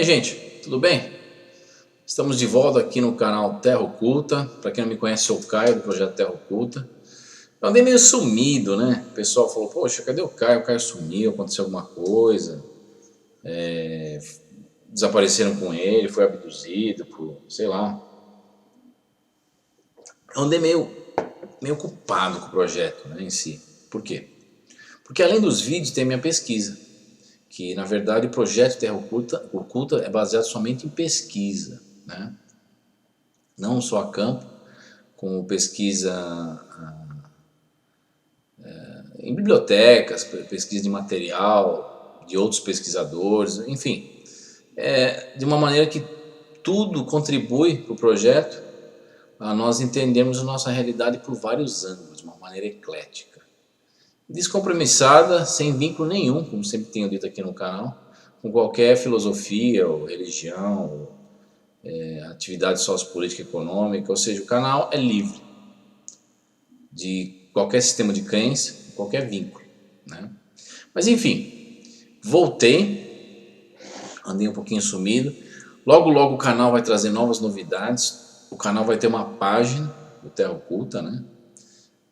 Minha gente, tudo bem? Estamos de volta aqui no canal Terra Oculta. Para quem não me conhece, sou o Caio do projeto Terra Oculta. Eu andei meio sumido, né? O pessoal falou, poxa, cadê o Caio? O Caio sumiu, aconteceu alguma coisa. Desapareceram com ele, foi abduzido, sei lá. Eu andei meio ocupado com o projeto, né, em si. Por quê? Porque além dos vídeos tem a minha pesquisa. Que na verdade o projeto Terra Oculta é baseado somente em pesquisa, né? Não só a campo, como pesquisa em bibliotecas, pesquisa de material, de outros pesquisadores, enfim. De uma maneira que tudo contribui para o projeto a nós entendermos a nossa realidade por vários ângulos, de uma maneira eclética. Descompromissada, sem vínculo nenhum, como sempre tenho dito aqui no canal, com qualquer filosofia ou religião, ou, atividade sociopolítica e econômica, ou seja, o canal é livre de qualquer sistema de crença, qualquer vínculo, né? Mas enfim, voltei, andei um pouquinho sumido, logo o canal vai trazer novas novidades, o canal vai ter uma página do Terra Oculta, né,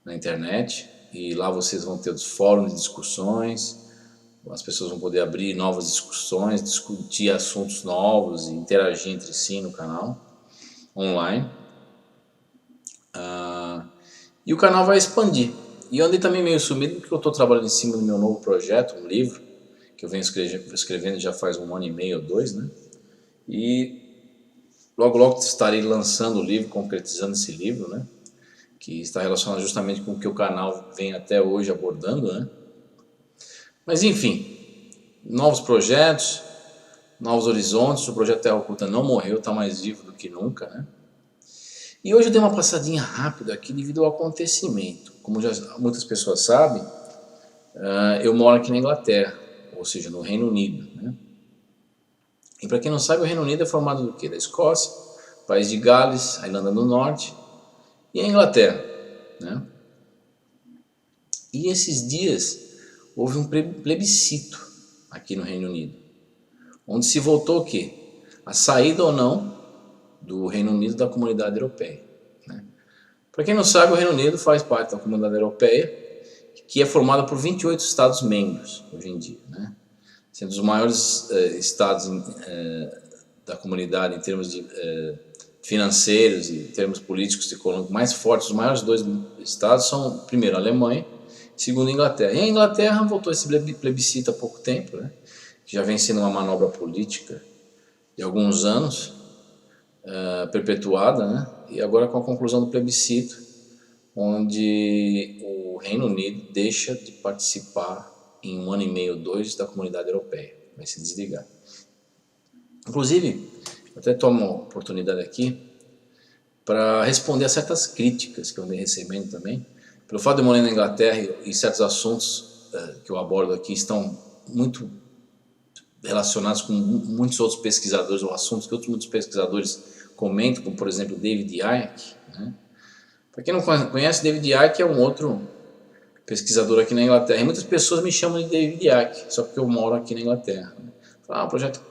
na internet, e lá vocês vão ter os fóruns de discussões, as pessoas vão poder abrir novas discussões, discutir assuntos novos e interagir entre si no canal, online. E o canal vai expandir. E eu andei também meio sumido porque eu estou trabalhando em cima do meu novo projeto, um livro, que eu venho escrevendo já faz 1 ano e meio ou 2, né? E logo estarei lançando o livro, concretizando esse livro, né? Que está relacionado justamente com o que o canal vem até hoje abordando, né? Mas enfim, novos projetos, novos horizontes, o projeto Terra Oculta não morreu, está mais vivo do que nunca, né? E hoje eu dei uma passadinha rápida aqui devido ao acontecimento. Como já muitas pessoas sabem, eu moro aqui na Inglaterra, ou seja, no Reino Unido, né? E para quem não sabe, o Reino Unido é formado do quê? Da Escócia, País de Gales, a Irlanda do Norte e a Inglaterra, né? E esses dias houve um plebiscito aqui no Reino Unido, onde se votou o quê? A saída ou não do Reino Unido da Comunidade Europeia, né? Para quem não sabe, o Reino Unido faz parte da Comunidade Europeia, que é formada por 28 Estados-membros hoje em dia, né? Sendo os maiores estados da comunidade em termos de financeiros e em termos políticos e econômicos mais fortes. Os maiores 2 estados são, primeiro, a Alemanha, segundo, a Inglaterra. E a Inglaterra votou esse plebiscito há pouco tempo, né? Que já vem sendo uma manobra política de alguns anos, perpetuada, né? E agora com a conclusão do plebiscito, onde o Reino Unido deixa de participar em 1 ano e meio ou 2 da Comunidade Europeia, vai se desligar. Inclusive, eu até tomo a oportunidade aqui para responder a certas críticas que eu andei recebendo também, pelo fato de eu morar na Inglaterra e certos assuntos que eu abordo aqui estão muito relacionados com muitos outros pesquisadores, ou assuntos que muitos pesquisadores comentam, como por exemplo David Icke, né? Para quem não conhece, David Icke é um outro pesquisador aqui na Inglaterra. E muitas pessoas me chamam de David Icke, só porque eu moro aqui na Inglaterra, né? Falam, o projeto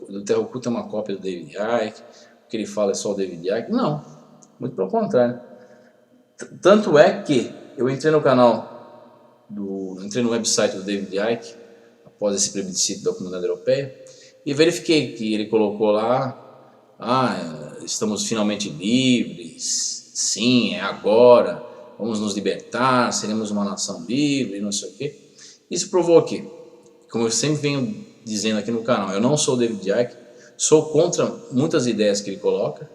do Terra Oculta é uma cópia do David Icke, o que ele fala é só o David Icke. Não, muito pelo contrário. Tanto é que eu entrei no canal, entrei no website do David Icke, após esse plebiscito da Comunidade Europeia, e verifiquei que ele colocou lá, estamos finalmente livres, sim, é agora, vamos nos libertar, seremos uma nação livre, não sei o quê. Isso provou que, como eu sempre venho dizendo aqui no canal, eu não sou o David Icke, sou contra muitas ideias que ele coloca,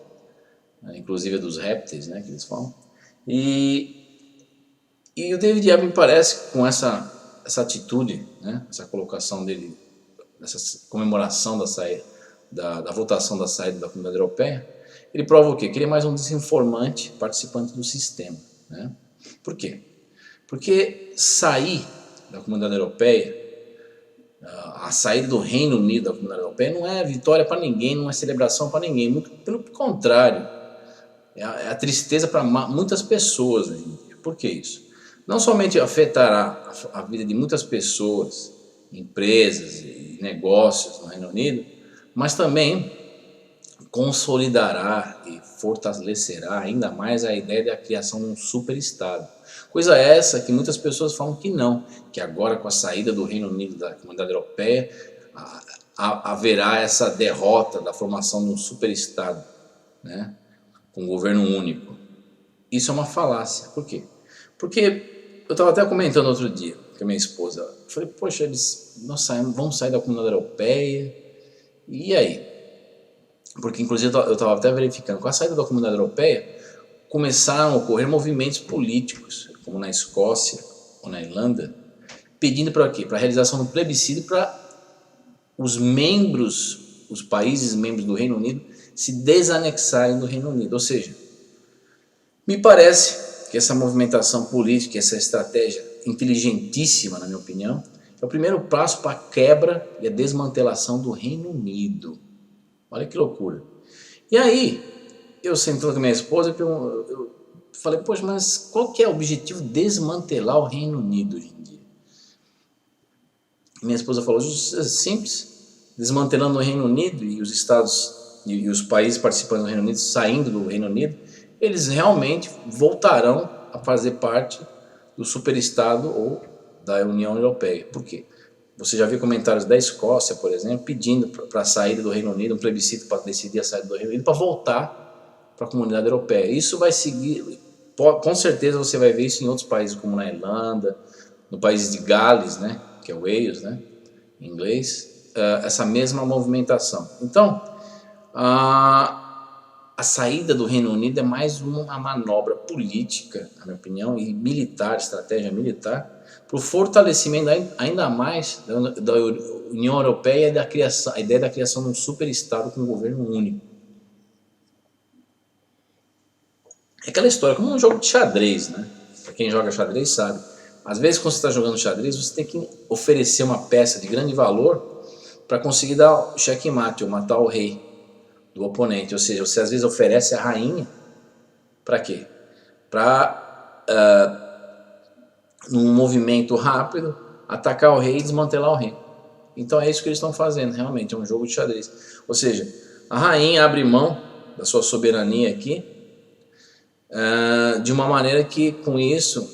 inclusive a dos répteis, né, que eles falam. E o David Icke me parece, com essa atitude, né, essa colocação dele, essa comemoração da saída, da votação da saída da Comunidade Europeia, ele prova o quê? Que ele é mais um desinformante participante do sistema, né? Por quê? Porque sair da Comunidade Europeia, a saída do Reino Unido da Comunidade Europeia não é vitória para ninguém, não é celebração para ninguém, muito pelo contrário, é a tristeza para muitas pessoas hoje em dia. Por que isso? Não somente afetará a vida de muitas pessoas, empresas e negócios no Reino Unido, mas também consolidará e fortalecerá ainda mais a ideia da criação de um superestado. Coisa essa que muitas pessoas falam que não, que agora com a saída do Reino Unido da Comunidade Europeia haverá essa derrota da formação de um superestado, né, com um governo único. Isso é uma falácia. Por quê? Porque eu estava até comentando outro dia com a minha esposa. Eu falei, poxa, vamos sair da Comunidade Europeia, e aí? Porque inclusive eu estava até verificando, com a saída da Comunidade Europeia, começaram a ocorrer movimentos políticos, como na Escócia ou na Irlanda, pedindo para quê? Para a realização do plebiscito para os países membros do Reino Unido se desanexarem do Reino Unido. Ou seja, me parece que essa movimentação política, essa estratégia inteligentíssima, na minha opinião, é o primeiro passo para a quebra e a desmantelação do Reino Unido. Olha que loucura. E aí, eu sentando com minha esposa, eu falei, poxa, mas qual que é o objetivo de desmantelar o Reino Unido hoje em dia? Minha esposa falou, simples, desmantelando o Reino Unido e os estados e os países participantes do Reino Unido, saindo do Reino Unido, eles realmente voltarão a fazer parte do superestado ou da União Europeia. Por quê? Você já viu comentários da Escócia, por exemplo, pedindo para a saída do Reino Unido, um plebiscito para decidir a saída do Reino Unido, para voltar para a Comunidade Europeia. Isso vai seguir, com certeza você vai ver isso em outros países, como na Irlanda, no país de Gales, né, que é Wales, né, em inglês, essa mesma movimentação. Então, a saída do Reino Unido é mais uma manobra política, na minha opinião, e militar, estratégia militar, para o fortalecimento ainda mais da União Europeia e a ideia da criação de um superestado com um governo único. É aquela história, como um jogo de xadrez, né? Para quem joga xadrez sabe. Às vezes, quando você está jogando xadrez, você tem que oferecer uma peça de grande valor para conseguir dar o checkmate, ou matar o rei do oponente. Ou seja, você às vezes oferece a rainha para quê? Para num movimento rápido, atacar o rei e desmantelar o rei. Então é isso que eles estão fazendo, realmente, é um jogo de xadrez. Ou seja, a rainha abre mão da sua soberania aqui, de uma maneira que, com isso,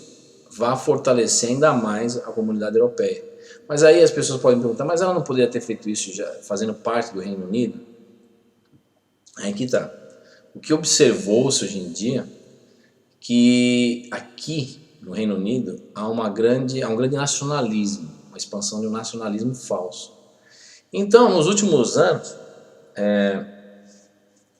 vá fortalecer ainda mais a Comunidade Europeia. Mas aí as pessoas podem perguntar, mas ela não poderia ter feito isso já fazendo parte do Reino Unido? Aí que tá. O que observou-se hoje em dia, que aqui no Reino Unido há um grande nacionalismo, uma expansão de um nacionalismo falso. Então, nos últimos anos,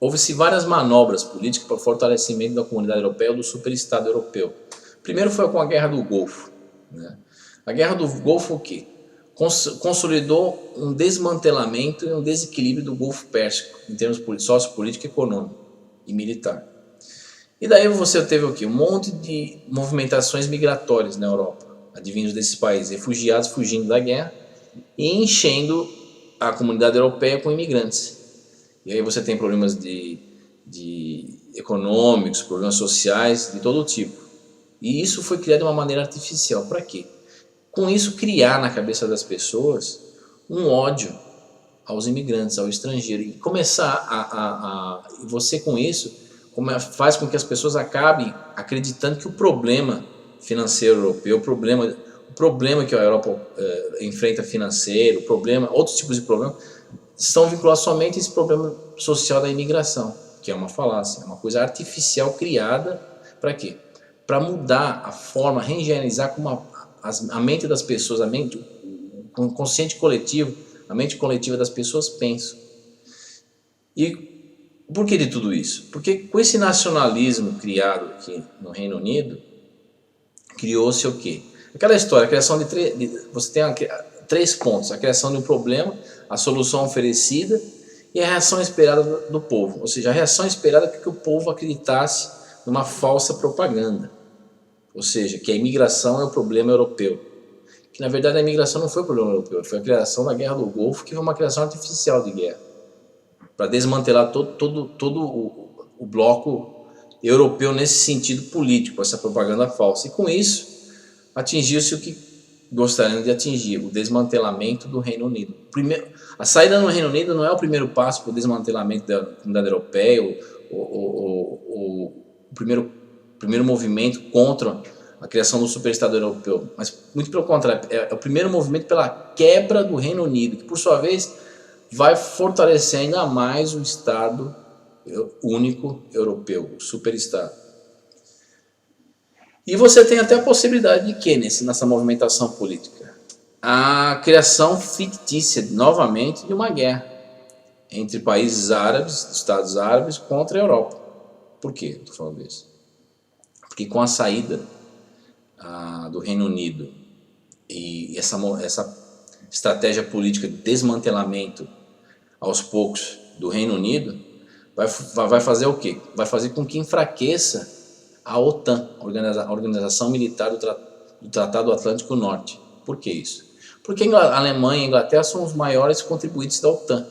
houve-se várias manobras políticas para o fortalecimento da Comunidade Europeia ou do superestado europeu. Primeiro foi com a Guerra do Golfo, né? A Guerra do Golfo o quê? Consolidou um desmantelamento e um desequilíbrio do Golfo Pérsico, em termos sociopolítico, econômico e militar. E daí você teve o quê? Um monte de movimentações migratórias na Europa, advindos desses países, refugiados fugindo da guerra e enchendo a Comunidade Europeia com imigrantes. E aí você tem problemas de econômicos, problemas sociais, de todo tipo. E isso foi criado de uma maneira artificial. Para quê? Com isso, criar na cabeça das pessoas um ódio aos imigrantes, ao estrangeiro. E começar você com isso faz com que as pessoas acabem acreditando que o problema financeiro europeu, o problema que a Europa enfrenta financeiro, outros tipos de problemas, estão vinculados somente a esse problema social da imigração, que é uma falácia, é uma coisa artificial criada para quê? Para mudar a forma, reengenizar como a mente das pessoas, o consciente coletivo, a mente coletiva das pessoas pensam. E por que de tudo isso? Porque com esse nacionalismo criado aqui no Reino Unido, criou-se o quê? Aquela história, a criação você tem três pontos: a criação de um problema, a solução oferecida e a reação esperada do povo. Ou seja, a reação esperada é que o povo acreditasse numa falsa propaganda. Ou seja, que a imigração é o problema europeu. Que na verdade a imigração não foi o problema europeu, foi a criação da Guerra do Golfo, que foi uma criação artificial de guerra, para desmantelar todo o bloco europeu nesse sentido político, essa propaganda falsa. E com isso atingiu-se o que gostariam de atingir, o desmantelamento do Reino Unido. A saída do Reino Unido não é o primeiro passo para o desmantelamento da Comunidade Europeia, o primeiro movimento contra a criação do superestado europeu, mas muito pelo contrário, é o primeiro movimento pela quebra do Reino Unido, que por sua vez vai fortalecer ainda mais o Estado único europeu, o superestado. E você tem até a possibilidade de que nessa movimentação política? A criação fictícia, novamente, de uma guerra entre países árabes, estados árabes, contra a Europa. Por que eu estou falando isso? Porque com a saída do Reino Unido e essa estratégia política de desmantelamento aos poucos do Reino Unido, vai fazer o quê? Vai fazer com que enfraqueça a OTAN, a Organização Militar do Tratado Atlântico Norte. Por que isso? Porque a Alemanha e a Inglaterra são os maiores contribuintes da OTAN.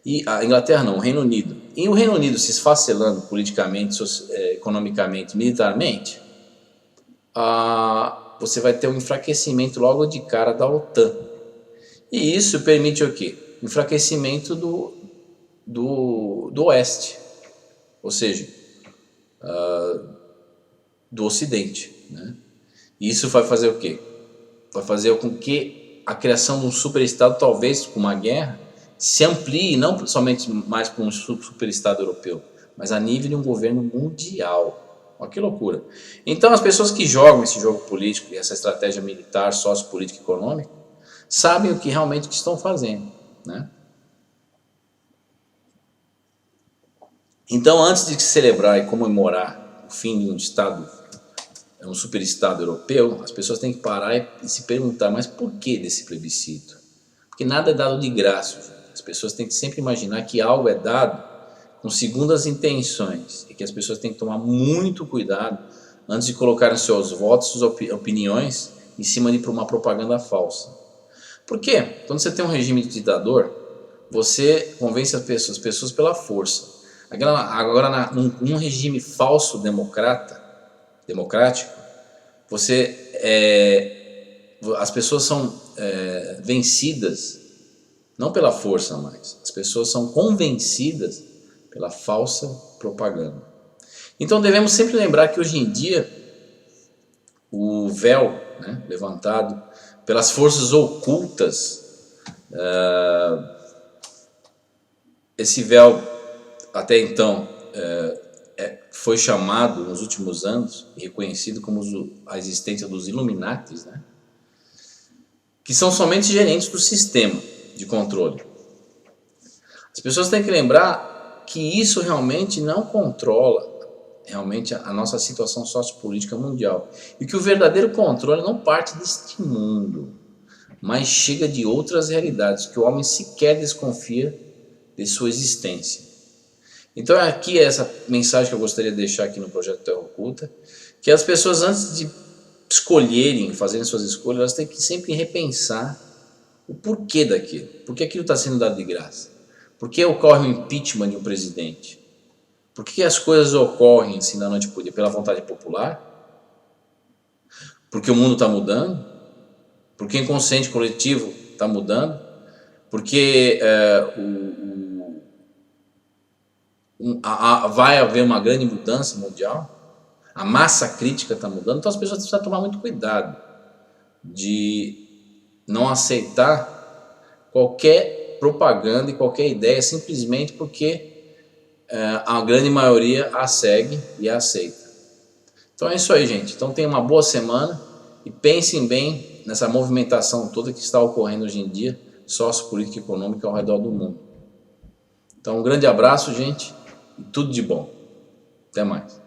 E a Inglaterra não, o Reino Unido. E o Reino Unido se esfacelando politicamente, economicamente, militarmente, você vai ter um enfraquecimento logo de cara da OTAN. E isso permite o quê? Enfraquecimento do Oeste, ou seja, do Ocidente, né? E isso vai fazer o quê? Vai fazer com que a criação de um superestado, talvez com uma guerra, se amplie não somente mais para um superestado europeu, mas a nível de um governo mundial. Olha que loucura. Então as pessoas que jogam esse jogo político e essa estratégia militar, sociopolítica e econômica, sabem o que realmente estão fazendo, né? Então, antes de celebrar e comemorar o fim de um superestado europeu, as pessoas têm que parar e se perguntar, mas por que desse plebiscito? Porque nada é dado de graça, gente. As pessoas têm que sempre imaginar que algo é dado com segundas intenções e que as pessoas têm que tomar muito cuidado antes de colocar seus votos, suas opiniões em cima de uma propaganda falsa. Por quê? Quando você tem um regime ditador, você convence as pessoas pela força. Agora, num regime falso democrático, as pessoas são vencidas não pela força mais, as pessoas são convencidas pela falsa propaganda. Então devemos sempre lembrar que hoje em dia o véu, né, levantado pelas forças ocultas, esse véu até então foi chamado nos últimos anos e reconhecido como a existência dos Illuminatis, né? Que são somente gerentes do sistema de controle. As pessoas têm que lembrar que isso realmente não controla realmente a nossa situação sociopolítica mundial e que o verdadeiro controle não parte deste mundo, mas chega de outras realidades que o homem sequer desconfia de sua existência. Então aqui é essa mensagem que eu gostaria de deixar aqui no Projeto Terra Oculta, que as pessoas, antes de escolherem, fazerem suas escolhas, elas têm que sempre repensar o porquê daquilo. Por que aquilo está sendo dado de graça? Por que ocorre o impeachment de um presidente? Por que as coisas ocorrem assim da noite para o dia? Pela vontade popular? Porque o mundo está mudando? Porque o inconsciente coletivo está mudando? Porque vai haver uma grande mudança mundial? A massa crítica está mudando? Então as pessoas precisam tomar muito cuidado de não aceitar qualquer propaganda e qualquer ideia simplesmente porque a grande maioria a segue e a aceita. Então é isso aí, gente. Então tenham uma boa semana e pensem bem nessa movimentação toda que está ocorrendo hoje em dia, sociopolítica e econômica ao redor do mundo. Então um grande abraço, gente, e tudo de bom. Até mais.